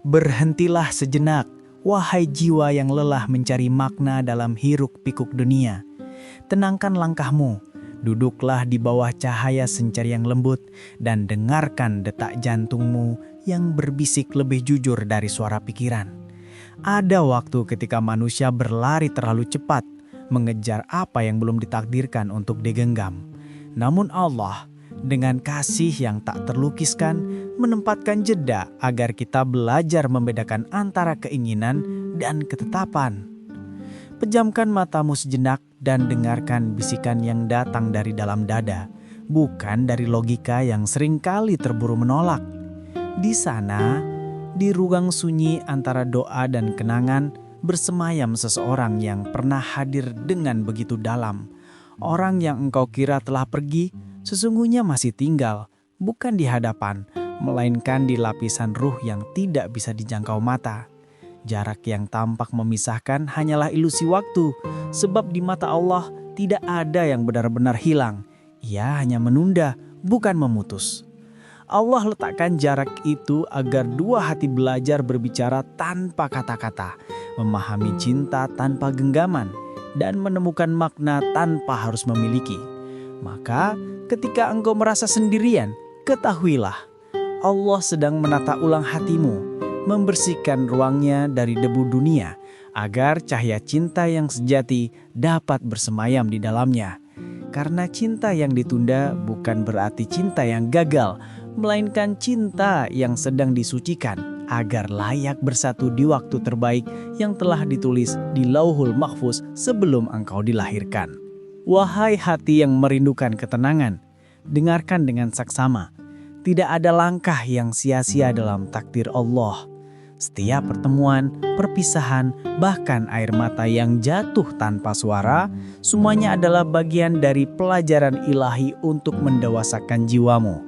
Berhentilah sejenak, wahai jiwa yang lelah mencari makna dalam hiruk-pikuk dunia. Tenangkan langkahmu, duduklah di bawah cahaya senja yang lembut, dan dengarkan detak jantungmu yang berbisik lebih jujur dari suara pikiran. Ada waktu ketika manusia berlari terlalu cepat, mengejar apa yang belum ditakdirkan untuk digenggam. Namun Allah, dengan kasih yang tak terlukiskan, menempatkan jeda agar kita belajar membedakan antara keinginan dan ketetapan. Pejamkan matamu sejenak dan dengarkan bisikan yang datang dari dalam dada, bukan dari logika yang seringkali terburu menolak. Di sana, di ruang sunyi antara doa dan kenangan, bersemayam seseorang yang pernah hadir dengan begitu dalam. Orang yang engkau kira telah pergi, sesungguhnya masih tinggal, bukan di hadapan, melainkan di lapisan ruh yang tidak bisa dijangkau mata. Jarak yang tampak memisahkan hanyalah ilusi waktu, sebab di mata Allah tidak ada yang benar-benar hilang. Ia hanya menunda, bukan memutus. Allah letakkan jarak itu agar dua hati belajar berbicara tanpa kata-kata, memahami cinta tanpa genggaman, dan menemukan makna tanpa harus memiliki. Maka ketika engkau merasa sendirian, ketahuilah Allah sedang menata ulang hatimu, membersihkan ruangnya dari debu dunia, agar cahaya cinta yang sejati dapat bersemayam di dalamnya. Karena cinta yang ditunda bukan berarti cinta yang gagal, melainkan cinta yang sedang disucikan, agar layak bersatu di waktu terbaik yang telah ditulis di Lauhul Mahfuz sebelum engkau dilahirkan. Wahai hati yang merindukan ketenangan, dengarkan dengan saksama. Tidak ada langkah yang sia-sia dalam takdir Allah. Setiap pertemuan, perpisahan, bahkan air mata yang jatuh tanpa suara, semuanya adalah bagian dari pelajaran ilahi untuk mendewasakan jiwamu.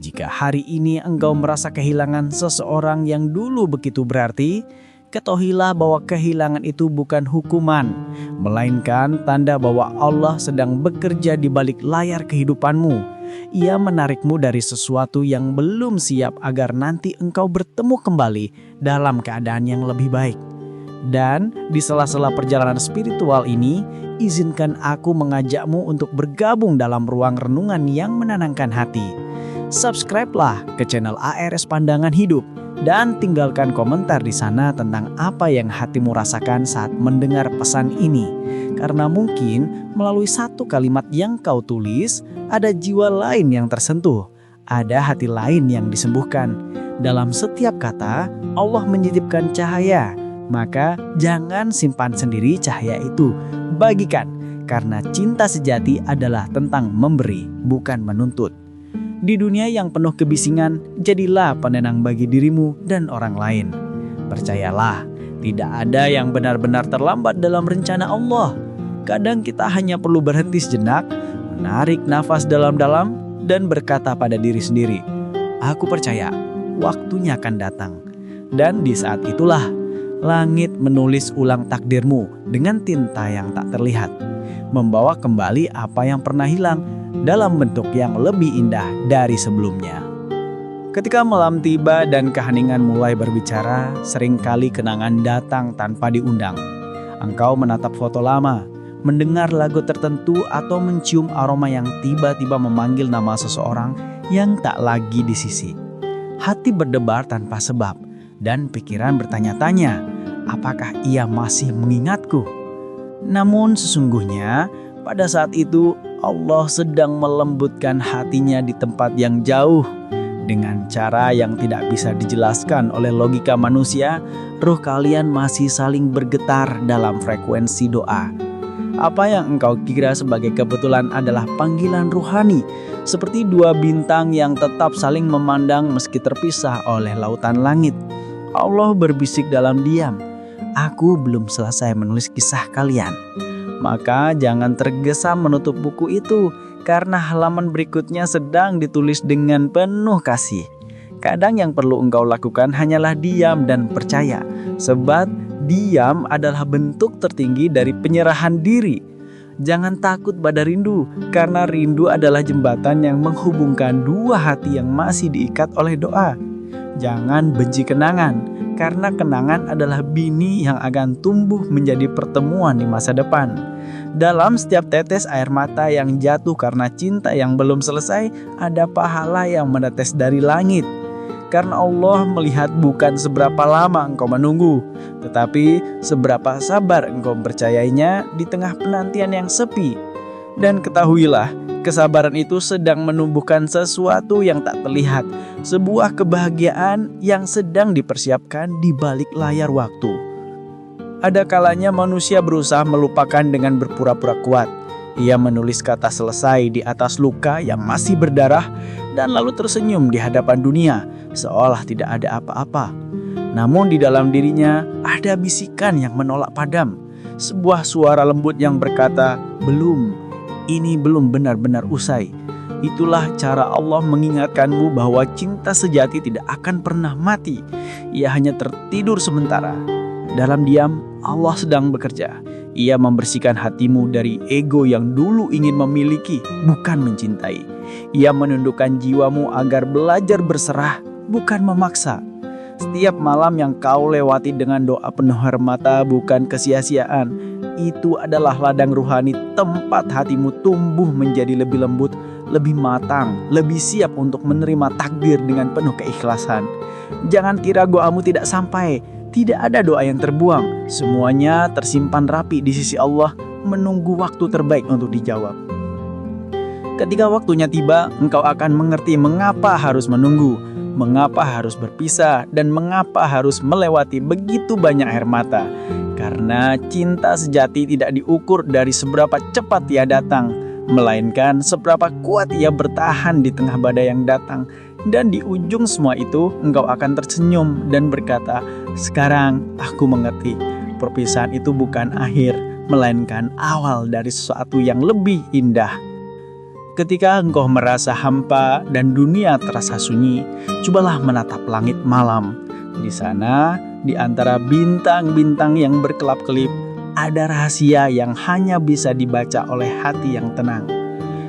Jika hari ini engkau merasa kehilangan seseorang yang dulu begitu berarti, ketahuilah bahwa kehilangan itu bukan hukuman, melainkan tanda bahwa Allah sedang bekerja di balik layar kehidupanmu. Ia menarikmu dari sesuatu yang belum siap agar nanti engkau bertemu kembali dalam keadaan yang lebih baik. Dan di sela-sela perjalanan spiritual ini, izinkan aku mengajakmu untuk bergabung dalam ruang renungan yang menenangkan hati. Subscribe-lah ke channel ARS Pandangan Hidup dan tinggalkan komentar di sana tentang apa yang hatimu rasakan saat mendengar pesan ini. Karena mungkin melalui satu kalimat yang kau tulis, ada jiwa lain yang tersentuh, ada hati lain yang disembuhkan. Dalam setiap kata, Allah menyitipkan cahaya, maka jangan simpan sendiri cahaya itu, bagikan. Karena cinta sejati adalah tentang memberi, bukan menuntut. Di dunia yang penuh kebisingan, jadilah penenang bagi dirimu dan orang lain. Percayalah, tidak ada yang benar-benar terlambat dalam rencana Allah. Kadang kita hanya perlu berhenti sejenak, menarik nafas dalam-dalam, dan berkata pada diri sendiri, aku percaya, waktunya akan datang. Dan di saat itulah, langit menulis ulang takdirmu dengan tinta yang tak terlihat, membawa kembali apa yang pernah hilang dalam bentuk yang lebih indah dari sebelumnya. Ketika malam tiba dan keheningan mulai berbicara, seringkali kenangan datang tanpa diundang. Engkau menatap foto lama, mendengar lagu tertentu, atau mencium aroma yang tiba-tiba memanggil nama seseorang yang tak lagi di sisi. Hati berdebar tanpa sebab, dan pikiran bertanya-tanya, apakah ia masih mengingatku? Namun sesungguhnya, pada saat itu Allah sedang melembutkan hatinya di tempat yang jauh. Dengan cara yang tidak bisa dijelaskan oleh logika manusia, ruh kalian masih saling bergetar dalam frekuensi doa. Apa yang engkau kira sebagai kebetulan adalah panggilan ruhani, seperti dua bintang yang tetap saling memandang meski terpisah oleh lautan langit. Allah berbisik dalam diam, aku belum selesai menulis kisah kalian. Maka jangan tergesa menutup buku itu, karena halaman berikutnya sedang ditulis dengan penuh kasih. Kadang yang perlu engkau lakukan hanyalah diam dan percaya, sebab diam adalah bentuk tertinggi dari penyerahan diri. Jangan takut pada rindu, karena rindu adalah jembatan yang menghubungkan dua hati yang masih diikat oleh doa. Jangan benci kenangan, karena kenangan adalah benih yang akan tumbuh menjadi pertemuan di masa depan. Dalam setiap tetes air mata yang jatuh karena cinta yang belum selesai, ada pahala yang menetes dari langit. Karena Allah melihat bukan seberapa lama engkau menunggu, tetapi seberapa sabar engkau percayainya di tengah penantian yang sepi. Dan ketahuilah, kesabaran itu sedang menumbuhkan sesuatu yang tak terlihat, sebuah kebahagiaan yang sedang dipersiapkan di balik layar waktu. Ada kalanya manusia berusaha melupakan dengan berpura-pura kuat. Ia menulis kata selesai di atas luka yang masih berdarah dan lalu tersenyum di hadapan dunia, seolah tidak ada apa-apa. Namun di dalam dirinya ada bisikan yang menolak padam, sebuah suara lembut yang berkata, "Belum. Ini belum benar-benar usai." Itulah cara Allah mengingatkanmu bahwa cinta sejati tidak akan pernah mati. Ia hanya tertidur sementara. Dalam diam, Allah sedang bekerja. Ia membersihkan hatimu dari ego yang dulu ingin memiliki, bukan mencintai. Ia menundukkan jiwamu agar belajar berserah, bukan memaksa. Setiap malam yang kau lewati dengan doa penuh air mata bukan kesia-siaan. Itu adalah ladang ruhani, tempat hatimu tumbuh menjadi lebih lembut, lebih matang, lebih siap untuk menerima takdir dengan penuh keikhlasan. Jangan kira doamu tidak sampai. Tidak ada doa yang terbuang. Semuanya tersimpan rapi di sisi Allah, menunggu waktu terbaik untuk dijawab. Ketika waktunya tiba, engkau akan mengerti mengapa harus menunggu, mengapa harus berpisah, dan mengapa harus melewati begitu banyak air mata. Karena cinta sejati tidak diukur dari seberapa cepat ia datang, melainkan seberapa kuat ia bertahan di tengah badai yang datang. Dan di ujung semua itu, engkau akan tersenyum dan berkata, "Sekarang aku mengerti, perpisahan itu bukan akhir, melainkan awal dari sesuatu yang lebih indah." Ketika engkau merasa hampa dan dunia terasa sunyi, cobalah menatap langit malam. Di sana, di antara bintang-bintang yang berkelap-kelip, ada rahasia yang hanya bisa dibaca oleh hati yang tenang.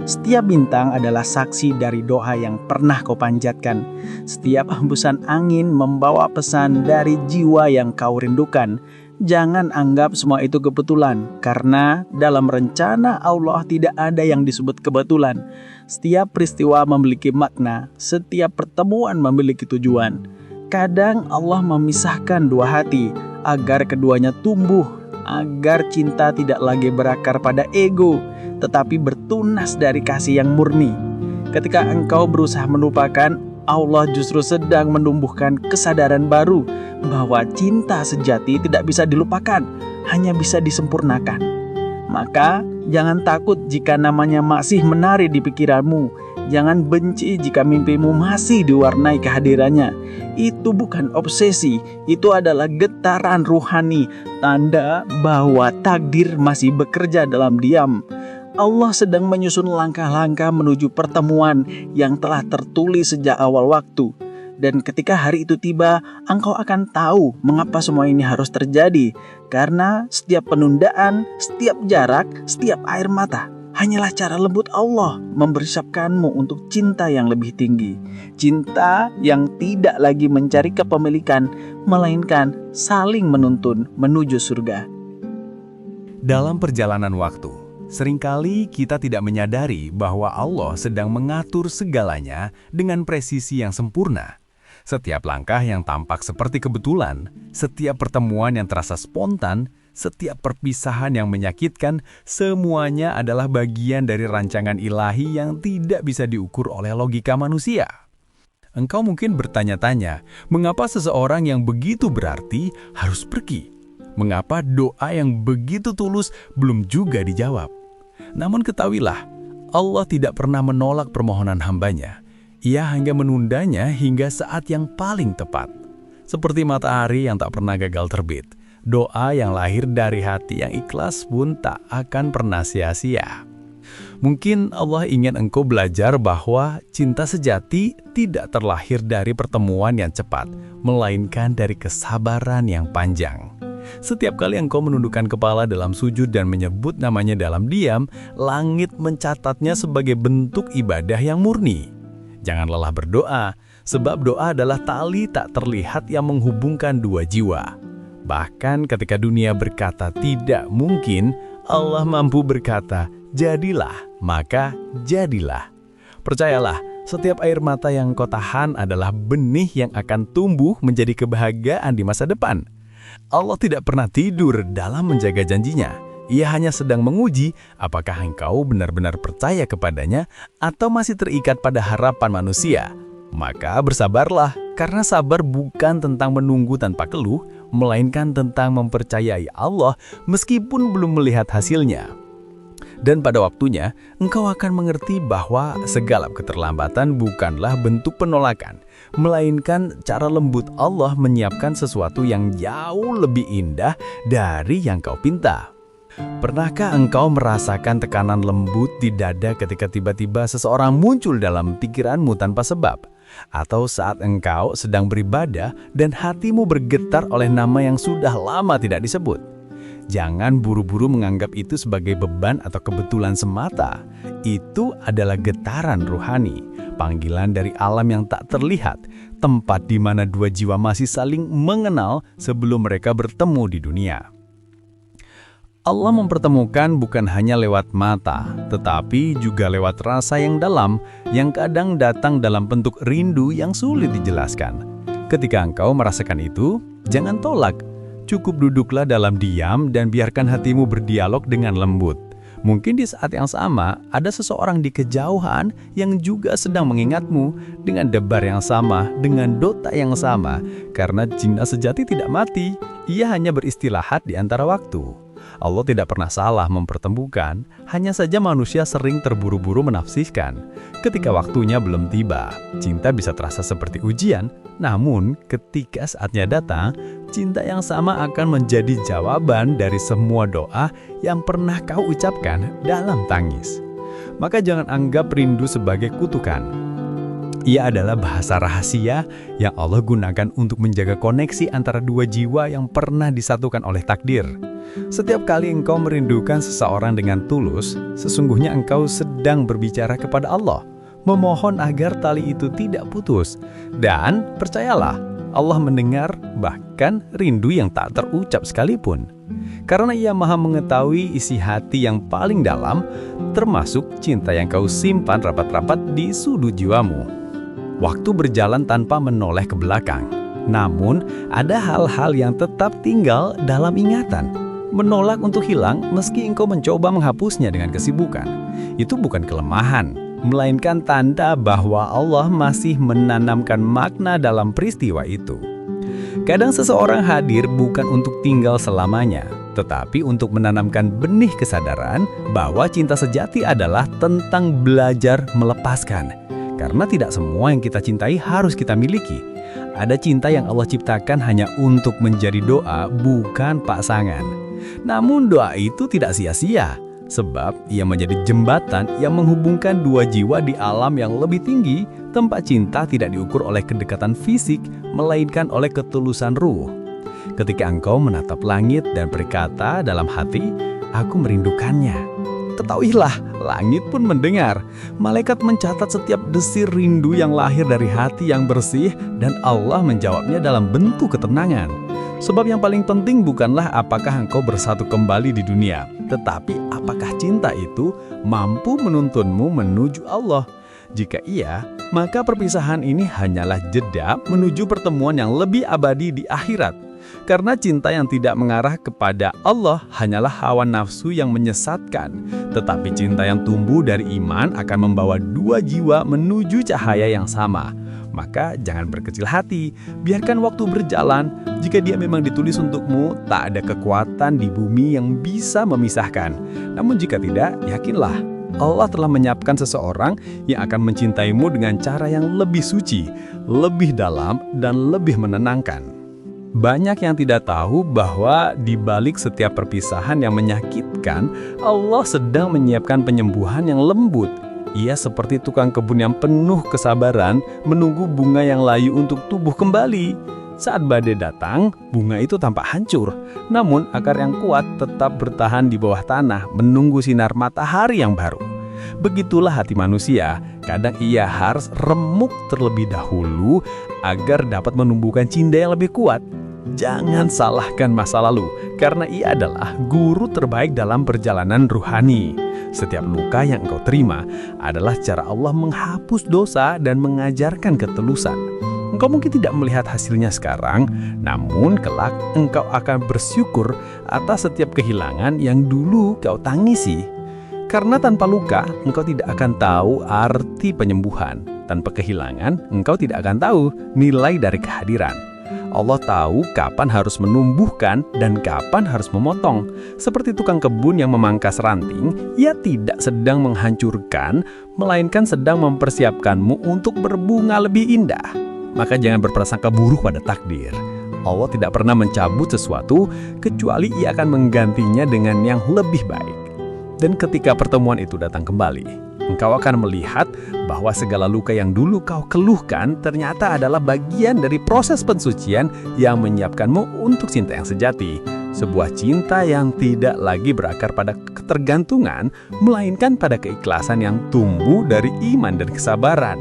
Setiap bintang adalah saksi dari doa yang pernah kau panjatkan. Setiap hembusan angin membawa pesan dari jiwa yang kau rindukan. Jangan anggap semua itu kebetulan, karena dalam rencana Allah tidak ada yang disebut kebetulan. Setiap peristiwa memiliki makna, setiap pertemuan memiliki tujuan. Kadang Allah memisahkan dua hati agar keduanya tumbuh, agar cinta tidak lagi berakar pada ego, tetapi bertunas dari kasih yang murni. Ketika engkau berusaha melupakan, Allah justru sedang menumbuhkan kesadaran baru bahwa cinta sejati tidak bisa dilupakan, hanya bisa disempurnakan. Maka jangan takut jika namanya masih menari di pikiranmu. Jangan benci jika mimpimu masih diwarnai kehadirannya. Itu bukan obsesi, itu adalah getaran ruhani, tanda bahwa takdir masih bekerja dalam diam. Allah sedang menyusun langkah-langkah menuju pertemuan yang telah tertulis sejak awal waktu. Dan ketika hari itu tiba, engkau akan tahu mengapa semua ini harus terjadi. Karena setiap penundaan, setiap jarak, setiap air mata hanyalah cara lembut Allah mempersiapkanmu untuk cinta yang lebih tinggi. Cinta yang tidak lagi mencari kepemilikan, melainkan saling menuntun menuju surga. Dalam perjalanan waktu, seringkali kita tidak menyadari bahwa Allah sedang mengatur segalanya dengan presisi yang sempurna. Setiap langkah yang tampak seperti kebetulan, setiap pertemuan yang terasa spontan, setiap perpisahan yang menyakitkan, semuanya adalah bagian dari rancangan ilahi yang tidak bisa diukur oleh logika manusia. Engkau mungkin bertanya-tanya, mengapa seseorang yang begitu berarti harus pergi? Mengapa doa yang begitu tulus belum juga dijawab? Namun ketahuilah, Allah tidak pernah menolak permohonan hambanya. Ia hanya menundanya hingga saat yang paling tepat. Seperti matahari yang tak pernah gagal terbit, doa yang lahir dari hati yang ikhlas pun tak akan pernah sia-sia. Mungkin Allah ingin engkau belajar bahwa cinta sejati tidak terlahir dari pertemuan yang cepat, melainkan dari kesabaran yang panjang. Setiap kali engkau menundukkan kepala dalam sujud dan menyebut namanya dalam diam, langit mencatatnya sebagai bentuk ibadah yang murni. Jangan lelah berdoa, Sebab doa adalah tali tak terlihat yang menghubungkan dua jiwa. Bahkan ketika dunia berkata tidak mungkin, Allah mampu berkata, jadilah, maka jadilah. Percayalah, setiap air mata yang kau tahan adalah benih yang akan tumbuh menjadi kebahagiaan di masa depan. Allah tidak pernah tidur dalam menjaga janjinya. Ia hanya sedang menguji apakah engkau benar-benar percaya kepadanya atau masih terikat pada harapan manusia. Maka bersabarlah, karena sabar bukan tentang menunggu tanpa keluh, melainkan tentang mempercayai Allah meskipun belum melihat hasilnya. Dan pada waktunya, engkau akan mengerti bahwa segala keterlambatan bukanlah bentuk penolakan, melainkan cara lembut Allah menyiapkan sesuatu yang jauh lebih indah dari yang kau pinta. Pernahkah engkau merasakan tekanan lembut di dada ketika tiba-tiba seseorang muncul dalam pikiranmu tanpa sebab? Atau saat engkau sedang beribadah dan hatimu bergetar oleh nama yang sudah lama tidak disebut? Jangan buru-buru menganggap itu sebagai beban atau kebetulan semata. Itu adalah getaran ruhani, panggilan dari alam yang tak terlihat, tempat di mana dua jiwa masih saling mengenal sebelum mereka bertemu di dunia. Allah mempertemukan bukan hanya lewat mata, tetapi juga lewat rasa yang dalam, yang kadang datang dalam bentuk rindu yang sulit dijelaskan. Ketika engkau merasakan itu, jangan tolak. Cukup duduklah dalam diam dan biarkan hatimu berdialog dengan lembut. Mungkin di saat yang sama, ada seseorang di kejauhan yang juga sedang mengingatmu dengan debar yang sama, dengan dota yang sama. Karena cinta sejati tidak mati, ia hanya beristirahat di antara waktu. Allah tidak pernah salah mempertemukan, hanya saja manusia sering terburu-buru menafsirkan. Ketika waktunya belum tiba, cinta bisa terasa seperti ujian, namun ketika saatnya datang, cinta yang sama akan menjadi jawaban dari semua doa yang pernah kau ucapkan dalam tangis. Maka jangan anggap rindu sebagai kutukan. Ia adalah bahasa rahasia yang Allah gunakan untuk menjaga koneksi antara dua jiwa yang pernah disatukan oleh takdir. Setiap kali engkau merindukan seseorang dengan tulus, sesungguhnya engkau sedang berbicara kepada Allah, memohon agar tali itu tidak putus. Dan percayalah, Allah mendengar bahkan rindu yang tak terucap sekalipun. Karena Ia Maha mengetahui isi hati yang paling dalam, termasuk cinta yang kau simpan rapat-rapat di sudut jiwamu. Waktu berjalan tanpa menoleh ke belakang, namun ada hal-hal yang tetap tinggal dalam ingatan. Menolak untuk hilang meski engkau mencoba menghapusnya dengan kesibukan. Itu bukan kelemahan, melainkan tanda bahwa Allah masih menanamkan makna dalam peristiwa itu. Kadang seseorang hadir bukan untuk tinggal selamanya, tetapi untuk menanamkan benih kesadaran bahwa cinta sejati adalah tentang belajar melepaskan. Karena tidak semua yang kita cintai harus kita miliki. Ada cinta yang Allah ciptakan hanya untuk menjadi doa, bukan pasangan. Namun doa itu tidak sia-sia, sebab ia menjadi jembatan yang menghubungkan dua jiwa di alam yang lebih tinggi, tempat cinta tidak diukur oleh kedekatan fisik, melainkan oleh ketulusan ruh. Ketika engkau menatap langit dan berkata dalam hati, "Aku merindukannya." Ketahuilah, langit pun mendengar. Malaikat mencatat setiap desir rindu yang lahir dari hati yang bersih, dan Allah menjawabnya dalam bentuk ketenangan. Sebab yang paling penting bukanlah apakah engkau bersatu kembali di dunia, tetapi apakah cinta itu mampu menuntunmu menuju Allah. Jika iya, maka perpisahan ini hanyalah jeda menuju pertemuan yang lebih abadi di akhirat. Karena cinta yang tidak mengarah kepada Allah hanyalah hawa nafsu yang menyesatkan. Tetapi cinta yang tumbuh dari iman akan membawa dua jiwa menuju cahaya yang sama. Maka jangan berkecil hati, biarkan waktu berjalan. Jika dia memang ditulis untukmu, tak ada kekuatan di bumi yang bisa memisahkan. Namun jika tidak, yakinlah, Allah telah menyiapkan seseorang yang akan mencintaimu dengan cara yang lebih suci, lebih dalam, dan lebih menenangkan. Banyak yang tidak tahu bahwa di balik setiap perpisahan yang menyakitkan, Allah sedang menyiapkan penyembuhan yang lembut. Ia seperti tukang kebun yang penuh kesabaran, menunggu bunga yang layu untuk tumbuh kembali. Saat badai datang, bunga itu tampak hancur. Namun akar yang kuat tetap bertahan di bawah tanah, menunggu sinar matahari yang baru. Begitulah hati manusia, kadang ia harus remuk terlebih dahulu agar dapat menumbuhkan cinta yang lebih kuat. Jangan salahkan masa lalu, karena ia adalah guru terbaik dalam perjalanan ruhani. Setiap luka yang engkau terima adalah cara Allah menghapus dosa dan mengajarkan ketulusan. Engkau mungkin tidak melihat hasilnya sekarang, namun kelak engkau akan bersyukur atas setiap kehilangan yang dulu kau tangisi. Karena tanpa luka, engkau tidak akan tahu arti penyembuhan. Tanpa kehilangan, engkau tidak akan tahu nilai dari kehadiran. Allah tahu kapan harus menumbuhkan dan kapan harus memotong. Seperti tukang kebun yang memangkas ranting, ia tidak sedang menghancurkan, melainkan sedang mempersiapkanmu untuk berbunga lebih indah. Maka jangan berprasangka buruk pada takdir. Allah tidak pernah mencabut sesuatu, kecuali ia akan menggantinya dengan yang lebih baik. Dan ketika pertemuan itu datang kembali, engkau akan melihat bahwa segala luka yang dulu kau keluhkan ternyata adalah bagian dari proses pensucian yang menyiapkanmu untuk cinta yang sejati. Sebuah cinta yang tidak lagi berakar pada ketergantungan, melainkan pada keikhlasan yang tumbuh dari iman dan kesabaran.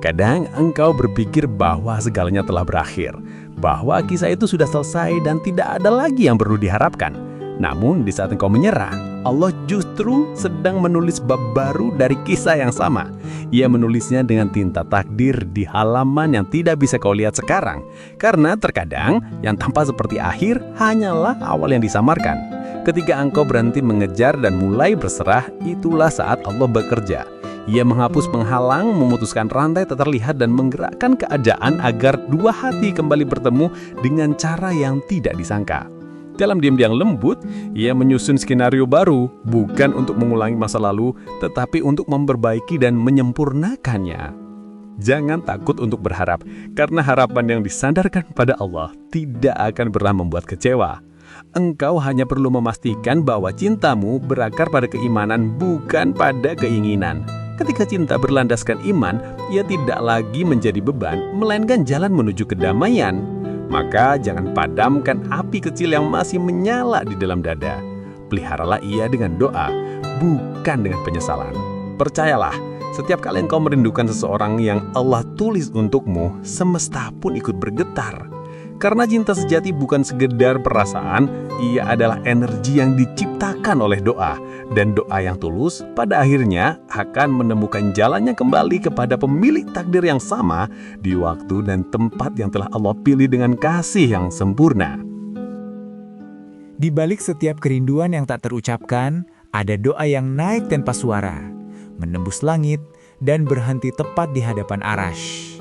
Kadang engkau berpikir bahwa segalanya telah berakhir, bahwa kisah itu sudah selesai dan tidak ada lagi yang perlu diharapkan. Namun di saat engkau menyerah, Allah justru sedang menulis bab baru dari kisah yang sama. Ia menulisnya dengan tinta takdir di halaman yang tidak bisa kau lihat sekarang. Karena terkadang yang tampak seperti akhir hanyalah awal yang disamarkan. Ketika engkau berhenti mengejar dan mulai berserah, itulah saat Allah bekerja. Ia menghapus penghalang, memutuskan rantai tak terlihat dan menggerakkan keadaan agar dua hati kembali bertemu dengan cara yang tidak disangka. Dalam diam yang lembut, ia menyusun skenario baru, bukan untuk mengulangi masa lalu, tetapi untuk memperbaiki dan menyempurnakannya. Jangan takut untuk berharap, karena harapan yang disandarkan pada Allah tidak akan pernah membuat kecewa. Engkau hanya perlu memastikan bahwa cintamu berakar pada keimanan, bukan pada keinginan. Ketika cinta berlandaskan iman, ia tidak lagi menjadi beban, melainkan jalan menuju kedamaian. Maka jangan padamkan api kecil yang masih menyala di dalam dada. Peliharalah ia dengan doa, bukan dengan penyesalan. Percayalah, setiap kali engkau merindukan seseorang yang Allah tulis untukmu, semesta pun ikut bergetar. Karena cinta sejati bukan sekedar perasaan, ia adalah energi yang diciptakan oleh doa. Dan doa yang tulus pada akhirnya akan menemukan jalannya kembali kepada pemilik takdir yang sama di waktu dan tempat yang telah Allah pilih dengan kasih yang sempurna. Di balik setiap kerinduan yang tak terucapkan, ada doa yang naik tanpa suara, menembus langit, dan berhenti tepat di hadapan Arash.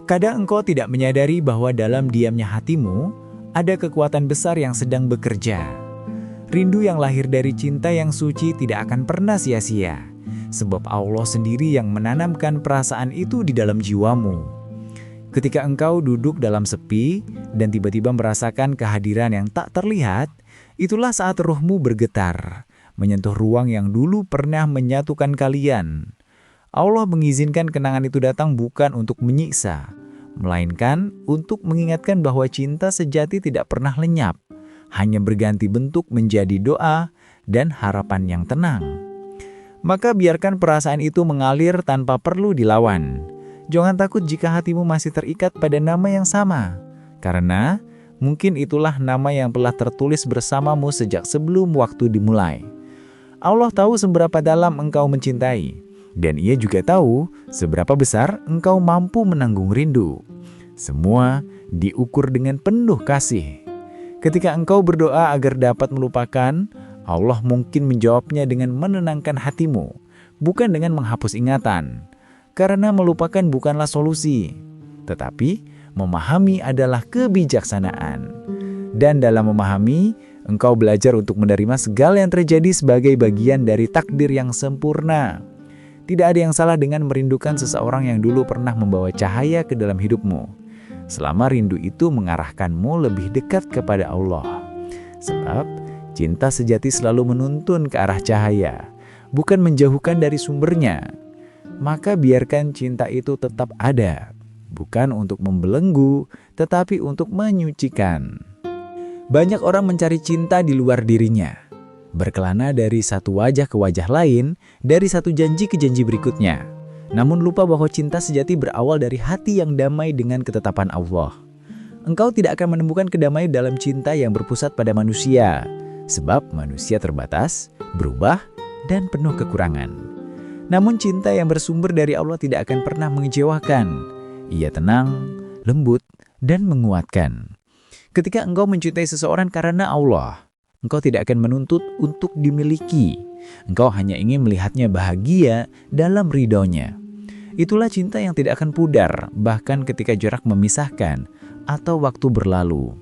Kadang engkau tidak menyadari bahwa dalam diamnya hatimu, ada kekuatan besar yang sedang bekerja. Rindu yang lahir dari cinta yang suci tidak akan pernah sia-sia, sebab Allah sendiri yang menanamkan perasaan itu di dalam jiwamu. Ketika engkau duduk dalam sepi dan tiba-tiba merasakan kehadiran yang tak terlihat, itulah saat ruhmu bergetar, menyentuh ruang yang dulu pernah menyatukan kalian. Allah mengizinkan kenangan itu datang bukan untuk menyiksa, melainkan untuk mengingatkan bahwa cinta sejati tidak pernah lenyap, hanya berganti bentuk menjadi doa dan harapan yang tenang. Maka biarkan perasaan itu mengalir tanpa perlu dilawan. Jangan takut jika hatimu masih terikat pada nama yang sama, karena mungkin itulah nama yang telah tertulis bersamamu sejak sebelum waktu dimulai. Allah tahu seberapa dalam engkau mencintai, dan Ia juga tahu seberapa besar engkau mampu menanggung rindu. Semua diukur dengan penuh kasih. Ketika engkau berdoa agar dapat melupakan, Allah mungkin menjawabnya dengan menenangkan hatimu, bukan dengan menghapus ingatan. Karena melupakan bukanlah solusi, tetapi memahami adalah kebijaksanaan. Dan dalam memahami, engkau belajar untuk menerima segala yang terjadi sebagai bagian dari takdir yang sempurna. Tidak ada yang salah dengan merindukan seseorang yang dulu pernah membawa cahaya ke dalam hidupmu, selama rindu itu mengarahkanmu lebih dekat kepada Allah. Sebab cinta sejati selalu menuntun ke arah cahaya, bukan menjauhkan dari sumbernya. Maka biarkan cinta itu tetap ada, bukan untuk membelenggu, tetapi untuk menyucikan. Banyak orang mencari cinta di luar dirinya, berkelana dari satu wajah ke wajah lain, dari satu janji ke janji berikutnya. Namun lupa bahwa cinta sejati berawal dari hati yang damai dengan ketetapan Allah. Engkau tidak akan menemukan kedamaian dalam cinta yang berpusat pada manusia, sebab manusia terbatas, berubah, dan penuh kekurangan. Namun cinta yang bersumber dari Allah tidak akan pernah mengecewakan. Ia tenang, lembut, dan menguatkan. Ketika engkau mencintai seseorang karena Allah, engkau tidak akan menuntut untuk dimiliki. Engkau hanya ingin melihatnya bahagia dalam ridhonya. Itulah cinta yang tidak akan pudar, bahkan ketika jarak memisahkan atau waktu berlalu.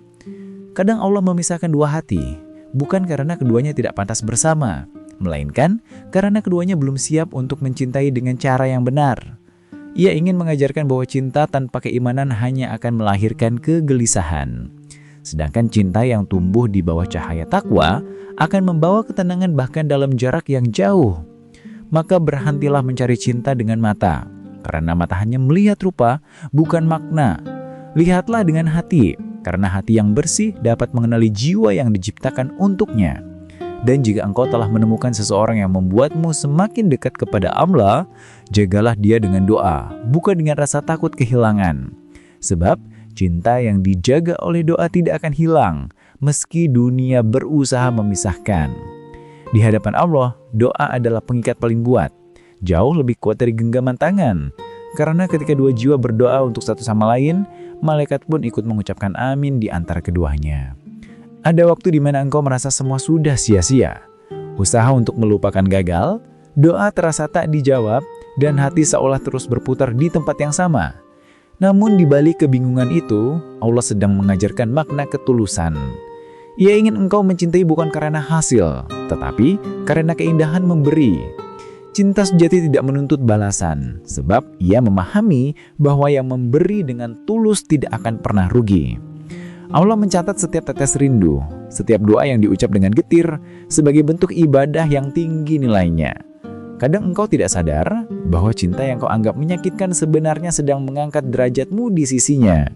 Kadang Allah memisahkan dua hati, bukan karena keduanya tidak pantas bersama, melainkan karena keduanya belum siap untuk mencintai dengan cara yang benar. Ia ingin mengajarkan bahwa cinta tanpa keimanan hanya akan melahirkan kegelisahan. Sedangkan cinta yang tumbuh di bawah cahaya takwa akan membawa ketenangan bahkan dalam jarak yang jauh. Maka berhentilah mencari cinta dengan mata, karena mata hanya melihat rupa, bukan makna. Lihatlah dengan hati, karena hati yang bersih dapat mengenali jiwa yang diciptakan untuknya. Dan jika engkau telah menemukan seseorang yang membuatmu semakin dekat kepada Allah, jagalah dia dengan doa, bukan dengan rasa takut kehilangan. Sebab cinta yang dijaga oleh doa tidak akan hilang, meski dunia berusaha memisahkan. Di hadapan Allah, doa adalah pengikat paling kuat, jauh lebih kuat dari genggaman tangan. Karena ketika dua jiwa berdoa untuk satu sama lain, malaikat pun ikut mengucapkan amin di antara keduanya. Ada waktu di mana engkau merasa semua sudah sia-sia. Usaha untuk melupakan gagal, doa terasa tak dijawab, dan hati seolah terus berputar di tempat yang sama. Namun di balik kebingungan itu, Allah sedang mengajarkan makna ketulusan. Ia ingin engkau mencintai bukan karena hasil, tetapi karena keindahan memberi. Cinta sejati tidak menuntut balasan, sebab ia memahami bahwa yang memberi dengan tulus tidak akan pernah rugi. Allah mencatat setiap tetes rindu, setiap doa yang diucap dengan getir, sebagai bentuk ibadah yang tinggi nilainya. Kadang engkau tidak sadar bahwa cinta yang kau anggap menyakitkan sebenarnya sedang mengangkat derajatmu di sisinya.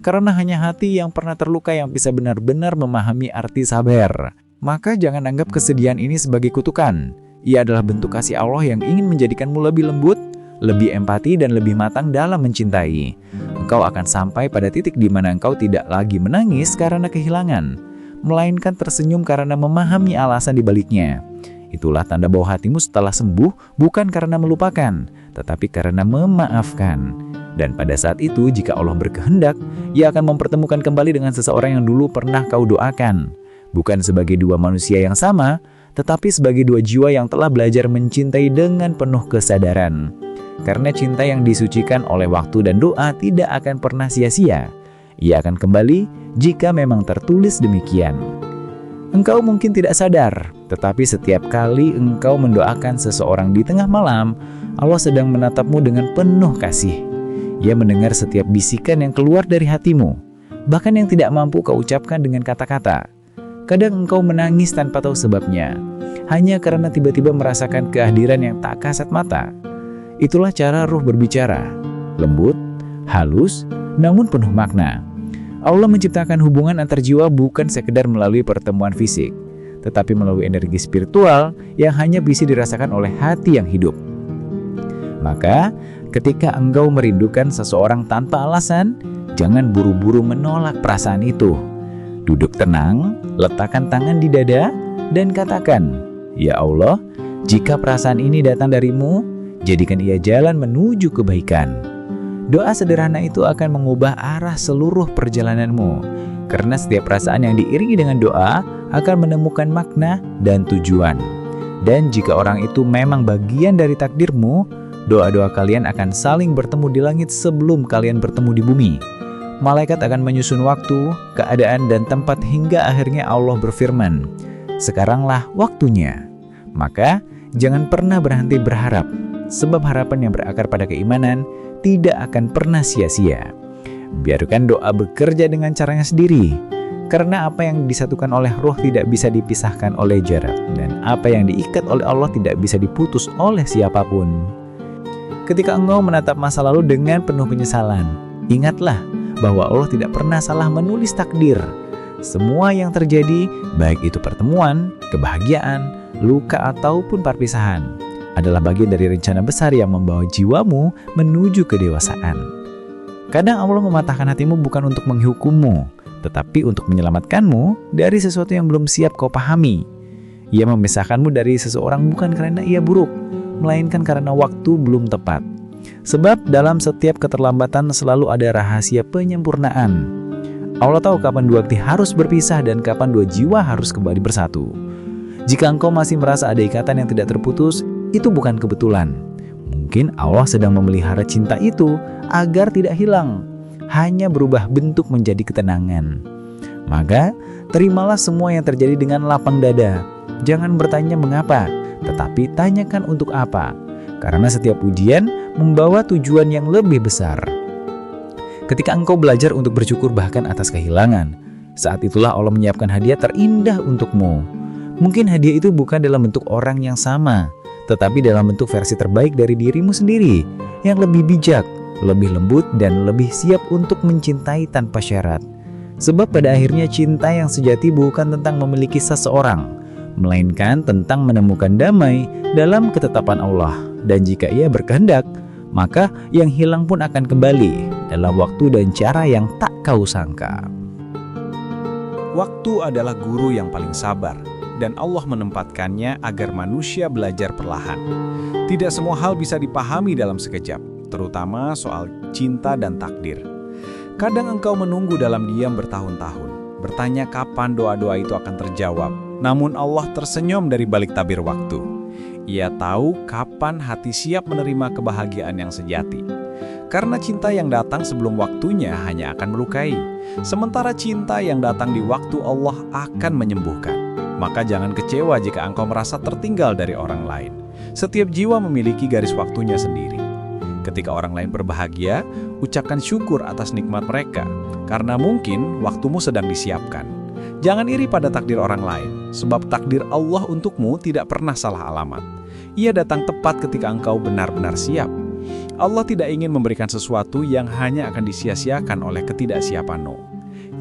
Karena hanya hati yang pernah terluka yang bisa benar-benar memahami arti sabar. Maka jangan anggap kesedihan ini sebagai kutukan. Ia adalah bentuk kasih Allah yang ingin menjadikanmu lebih lembut, lebih empati, dan lebih matang dalam mencintai. Engkau akan sampai pada titik di mana engkau tidak lagi menangis karena kehilangan, melainkan tersenyum karena memahami alasan di baliknya. Itulah tanda bahwa hatimu setelah sembuh bukan karena melupakan, tetapi karena memaafkan. Dan pada saat itu, jika Allah berkehendak, Ia akan mempertemukan kembali dengan seseorang yang dulu pernah kau doakan. Bukan sebagai dua manusia yang sama, tetapi sebagai dua jiwa yang telah belajar mencintai dengan penuh kesadaran. Karena cinta yang disucikan oleh waktu dan doa tidak akan pernah sia-sia. Ia akan kembali jika memang tertulis demikian. Engkau mungkin tidak sadar, tetapi setiap kali engkau mendoakan seseorang di tengah malam, Allah sedang menatapmu dengan penuh kasih. Ia mendengar setiap bisikan yang keluar dari hatimu, bahkan yang tidak mampu kau ucapkan dengan kata-kata. Kadang engkau menangis tanpa tahu sebabnya, hanya karena tiba-tiba merasakan kehadiran yang tak kasat mata. Itulah cara ruh berbicara, lembut, halus, namun penuh makna. Allah menciptakan hubungan antar jiwa bukan sekedar melalui pertemuan fisik, tetapi melalui energi spiritual yang hanya bisa dirasakan oleh hati yang hidup. Maka, ketika engkau merindukan seseorang tanpa alasan, jangan buru-buru menolak perasaan itu. Duduk tenang, letakkan tangan di dada, dan katakan, "Ya Allah, jika perasaan ini datang darimu, jadikan ia jalan menuju kebaikan." Doa sederhana itu akan mengubah arah seluruh perjalananmu, karena setiap perasaan yang diiringi dengan doa akan menemukan makna dan tujuan. Dan jika orang itu memang bagian dari takdirmu, doa-doa kalian akan saling bertemu di langit sebelum kalian bertemu di bumi. Malaikat akan menyusun waktu, keadaan, dan tempat hingga akhirnya Allah berfirman, "Sekaranglah waktunya." Maka jangan pernah berhenti berharap, sebab harapan yang berakar pada keimanan tidak akan pernah sia-sia. Biarkan doa bekerja dengan caranya sendiri, karena apa yang disatukan oleh roh tidak bisa dipisahkan oleh jarak, dan apa yang diikat oleh Allah tidak bisa diputus oleh siapapun. Ketika engkau menatap masa lalu dengan penuh penyesalan, ingatlah bahwa Allah tidak pernah salah menulis takdir. Semua yang terjadi, baik itu pertemuan, kebahagiaan, luka ataupun perpisahan, adalah bagian dari rencana besar yang membawa jiwamu menuju kedewasaan. Kadang Allah mematahkan hatimu bukan untuk menghukummu, tetapi untuk menyelamatkanmu dari sesuatu yang belum siap kau pahami. Ia memisahkanmu dari seseorang bukan karena ia buruk, melainkan karena waktu belum tepat. Sebab dalam setiap keterlambatan selalu ada rahasia penyempurnaan. Allah tahu kapan dua hati harus berpisah dan kapan dua jiwa harus kembali bersatu. Jika engkau masih merasa ada ikatan yang tidak terputus, itu bukan kebetulan. Mungkin Allah sedang memelihara cinta itu agar tidak hilang, hanya berubah bentuk menjadi ketenangan. Maka, terimalah semua yang terjadi dengan lapang dada. Jangan bertanya mengapa, tetapi tanyakan untuk apa. Karena setiap ujian membawa tujuan yang lebih besar. Ketika engkau belajar untuk bersyukur bahkan atas kehilangan, saat itulah Allah menyiapkan hadiah terindah untukmu. Mungkin hadiah itu bukan dalam bentuk orang yang sama, tetapi dalam bentuk versi terbaik dari dirimu sendiri, yang lebih bijak, lebih lembut, dan lebih siap untuk mencintai tanpa syarat. Sebab pada akhirnya cinta yang sejati bukan tentang memiliki seseorang, melainkan tentang menemukan damai dalam ketetapan Allah. Dan jika ia berkehendak, maka yang hilang pun akan kembali dalam waktu dan cara yang tak kau sangka. Waktu adalah guru yang paling sabar, dan Allah menempatkannya agar manusia belajar perlahan. Tidak semua hal bisa dipahami dalam sekejap, terutama soal cinta dan takdir. Kadang engkau menunggu dalam diam bertahun-tahun, bertanya kapan doa-doa itu akan terjawab. Namun Allah tersenyum dari balik tabir waktu. Ia tahu kapan hati siap menerima kebahagiaan yang sejati. Karena cinta yang datang sebelum waktunya hanya akan melukai, sementara cinta yang datang di waktu Allah akan menyembuhkan. Maka jangan kecewa jika engkau merasa tertinggal dari orang lain. Setiap jiwa memiliki garis waktunya sendiri. Ketika orang lain berbahagia, ucapkan syukur atas nikmat mereka, karena mungkin waktumu sedang disiapkan. Jangan iri pada takdir orang lain, sebab takdir Allah untukmu tidak pernah salah alamat. Ia datang tepat ketika engkau benar-benar siap. Allah tidak ingin memberikan sesuatu yang hanya akan disia-siakan oleh ketidaksiapanmu.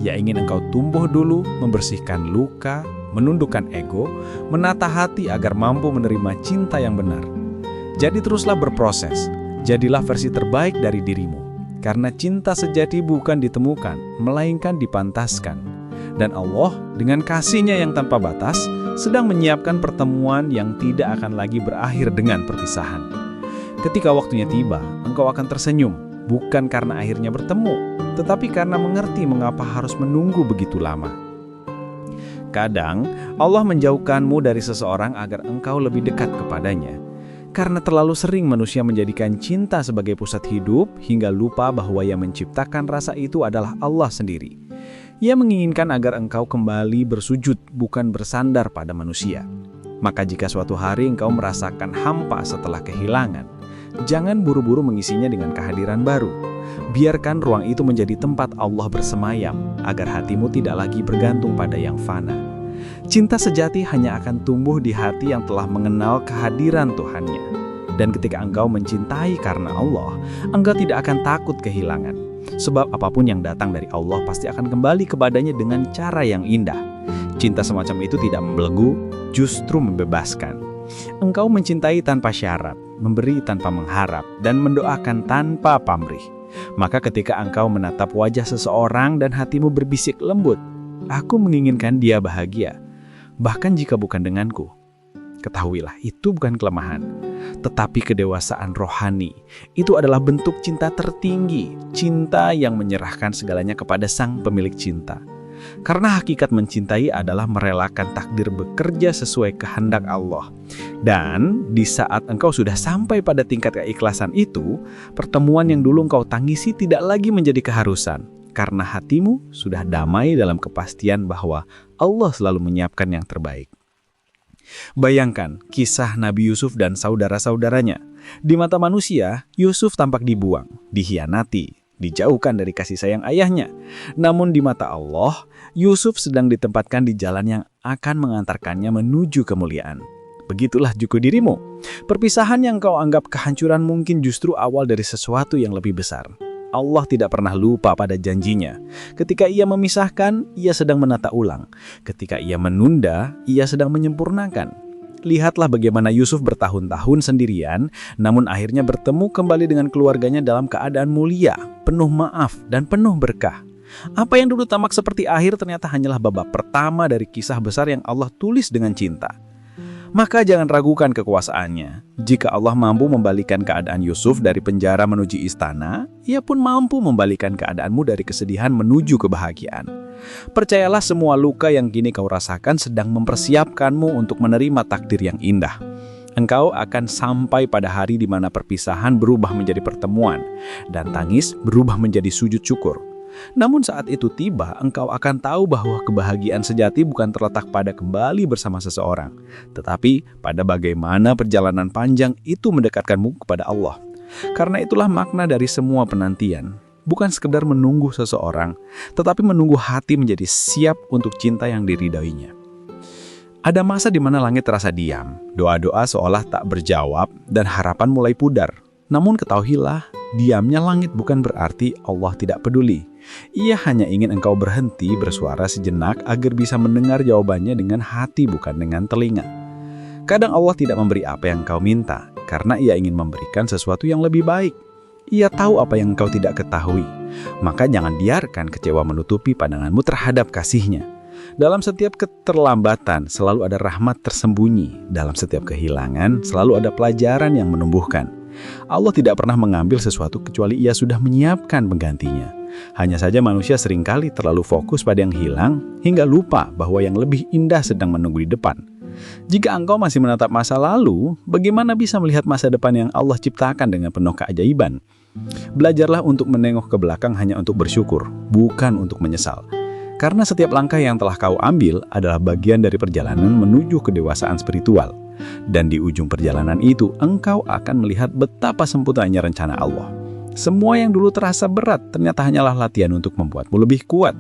Ia ingin engkau tumbuh dulu, membersihkan luka, menundukkan ego, menata hati agar mampu menerima cinta yang benar. Jadi teruslah berproses, jadilah versi terbaik dari dirimu. Karena cinta sejati bukan ditemukan, melainkan dipantaskan. Dan Allah dengan kasih-Nya yang tanpa batas sedang menyiapkan pertemuan yang tidak akan lagi berakhir dengan perpisahan. Ketika waktunya tiba, engkau akan tersenyum, bukan karena akhirnya bertemu, tetapi karena mengerti mengapa harus menunggu begitu lama. Kadang, Allah menjauhkanmu dari seseorang agar engkau lebih dekat kepadanya. Karena terlalu sering manusia menjadikan cinta sebagai pusat hidup, hingga lupa bahwa yang menciptakan rasa itu adalah Allah sendiri. Ia menginginkan agar engkau kembali bersujud, bukan bersandar pada manusia. Maka jika suatu hari engkau merasakan hampa setelah kehilangan, jangan buru-buru mengisinya dengan kehadiran baru. Biarkan ruang itu menjadi tempat Allah bersemayam, agar hatimu tidak lagi bergantung pada yang fana. Cinta sejati hanya akan tumbuh di hati yang telah mengenal kehadiran Tuhannya. Dan ketika engkau mencintai karena Allah, engkau tidak akan takut kehilangan. Sebab apapun yang datang dari Allah pasti akan kembali kepadanya dengan cara yang indah. Cinta semacam itu tidak membelenggu, justru membebaskan. Engkau mencintai tanpa syarat, memberi tanpa mengharap, dan mendoakan tanpa pamrih. Maka ketika engkau menatap wajah seseorang dan hatimu berbisik lembut, "Aku menginginkan dia bahagia, bahkan jika bukan denganku." Ketahuilah, itu bukan kelemahan, tetapi kedewasaan rohani. Itu adalah bentuk cinta tertinggi, cinta yang menyerahkan segalanya kepada sang pemilik cinta. Karena hakikat mencintai adalah merelakan takdir bekerja sesuai kehendak Allah. Dan di saat engkau sudah sampai pada tingkat keikhlasan itu, pertemuan yang dulu engkau tangisi tidak lagi menjadi keharusan. Karena hatimu sudah damai dalam kepastian bahwa Allah selalu menyiapkan yang terbaik. Bayangkan kisah Nabi Yusuf dan saudara-saudaranya. Di mata manusia, Yusuf tampak dibuang, dikhianati, dijauhkan dari kasih sayang ayahnya. Namun di mata Allah, Yusuf sedang ditempatkan di jalan yang akan mengantarkannya menuju kemuliaan. Begitulah juga dirimu. Perpisahan yang kau anggap kehancuran mungkin justru awal dari sesuatu yang lebih besar. Allah tidak pernah lupa pada janjinya. Ketika ia memisahkan, ia sedang menata ulang. Ketika ia menunda, ia sedang menyempurnakan. Lihatlah bagaimana Yusuf bertahun-tahun sendirian, namun akhirnya bertemu kembali dengan keluarganya dalam keadaan mulia, penuh maaf, dan penuh berkah. Apa yang dulu tamak seperti akhir ternyata hanyalah babak pertama dari kisah besar yang Allah tulis dengan cinta. Maka jangan ragukan kekuasaannya. Jika Allah mampu membalikan keadaan Yusuf dari penjara menuju istana, ia pun mampu membalikan keadaanmu dari kesedihan menuju kebahagiaan. Percayalah, semua luka yang kini kau rasakan sedang mempersiapkanmu untuk menerima takdir yang indah. Engkau akan sampai pada hari di mana perpisahan berubah menjadi pertemuan, dan tangis berubah menjadi sujud syukur. Namun saat itu tiba, engkau akan tahu bahwa kebahagiaan sejati bukan terletak pada kembali bersama seseorang, tetapi pada bagaimana perjalanan panjang itu mendekatkanmu kepada Allah. Karena itulah makna dari semua penantian. Bukan sekedar menunggu seseorang, tetapi menunggu hati menjadi siap untuk cinta yang diridhoinya. Ada masa di mana langit terasa diam, doa-doa seolah tak berjawab, dan harapan mulai pudar. Namun ketahuilah, diamnya langit bukan berarti Allah tidak peduli. Ia hanya ingin engkau berhenti bersuara sejenak agar bisa mendengar jawabannya dengan hati bukan dengan telinga. Kadang Allah tidak memberi apa yang engkau minta, karena Ia ingin memberikan sesuatu yang lebih baik. Ia tahu apa yang engkau tidak ketahui. Maka jangan biarkan kecewa menutupi pandanganmu terhadap kasih-Nya. Dalam setiap keterlambatan selalu ada rahmat tersembunyi. Dalam setiap kehilangan selalu ada pelajaran yang menumbuhkan. Allah tidak pernah mengambil sesuatu kecuali Ia sudah menyiapkan penggantinya. Hanya saja manusia seringkali terlalu fokus pada yang hilang hingga lupa bahwa yang lebih indah sedang menunggu di depan. Jika engkau masih menatap masa lalu, bagaimana bisa melihat masa depan yang Allah ciptakan dengan penuh keajaiban? Belajarlah untuk menengok ke belakang hanya untuk bersyukur, bukan untuk menyesal. Karena setiap langkah yang telah kau ambil adalah bagian dari perjalanan menuju kedewasaan spiritual. Dan di ujung perjalanan itu, engkau akan melihat betapa sempurnanya rencana Allah. Semua yang dulu terasa berat ternyata hanyalah latihan untuk membuatmu lebih kuat.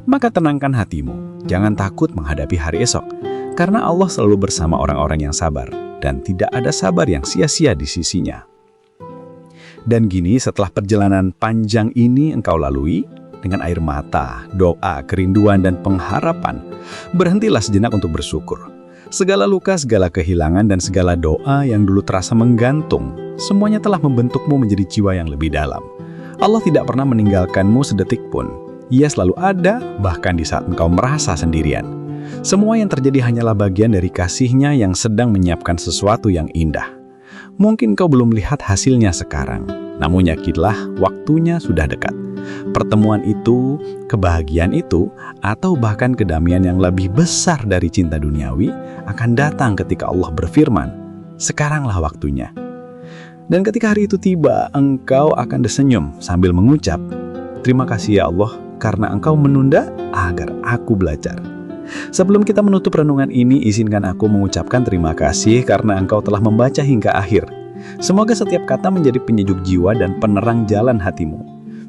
Maka tenangkan hatimu, jangan takut menghadapi hari esok. Karena Allah selalu bersama orang-orang yang sabar, dan tidak ada sabar yang sia-sia di sisinya. Dan gini, setelah perjalanan panjang ini engkau lalui, dengan air mata, doa, kerinduan, dan pengharapan, berhentilah sejenak untuk bersyukur. Segala luka, segala kehilangan, dan segala doa yang dulu terasa menggantung, semuanya telah membentukmu menjadi jiwa yang lebih dalam. Allah tidak pernah meninggalkanmu sedetik pun. Ia selalu ada, bahkan di saat engkau merasa sendirian. Semua yang terjadi hanyalah bagian dari kasih-Nya yang sedang menyiapkan sesuatu yang indah. Mungkin kau belum lihat hasilnya sekarang, namun yakinlah waktunya sudah dekat. Pertemuan itu, kebahagiaan itu, atau bahkan kedamaian yang lebih besar dari cinta duniawi akan datang ketika Allah berfirman, "Sekaranglah waktunya." Dan ketika hari itu tiba, engkau akan tersenyum sambil mengucap, "Terima kasih ya Allah, karena Engkau menunda agar aku belajar." Sebelum kita menutup renungan ini, izinkan aku mengucapkan terima kasih karena Engkau telah membaca hingga akhir. Semoga setiap kata menjadi penyejuk jiwa dan penerang jalan hatimu.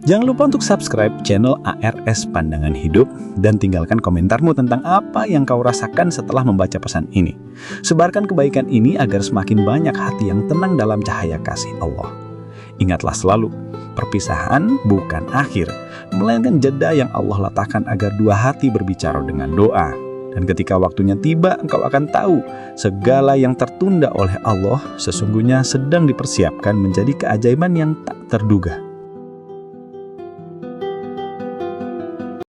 Jangan lupa untuk subscribe channel ARS Pandangan Hidup dan tinggalkan komentarmu tentang apa yang kau rasakan setelah membaca pesan ini. Sebarkan kebaikan ini agar semakin banyak hati yang tenang dalam cahaya kasih Allah. Ingatlah selalu, perpisahan bukan akhir, melainkan jeda yang Allah letakkan agar dua hati berbicara dengan doa. Dan ketika waktunya tiba, engkau akan tahu segala yang tertunda oleh Allah sesungguhnya sedang dipersiapkan menjadi keajaiban yang tak terduga.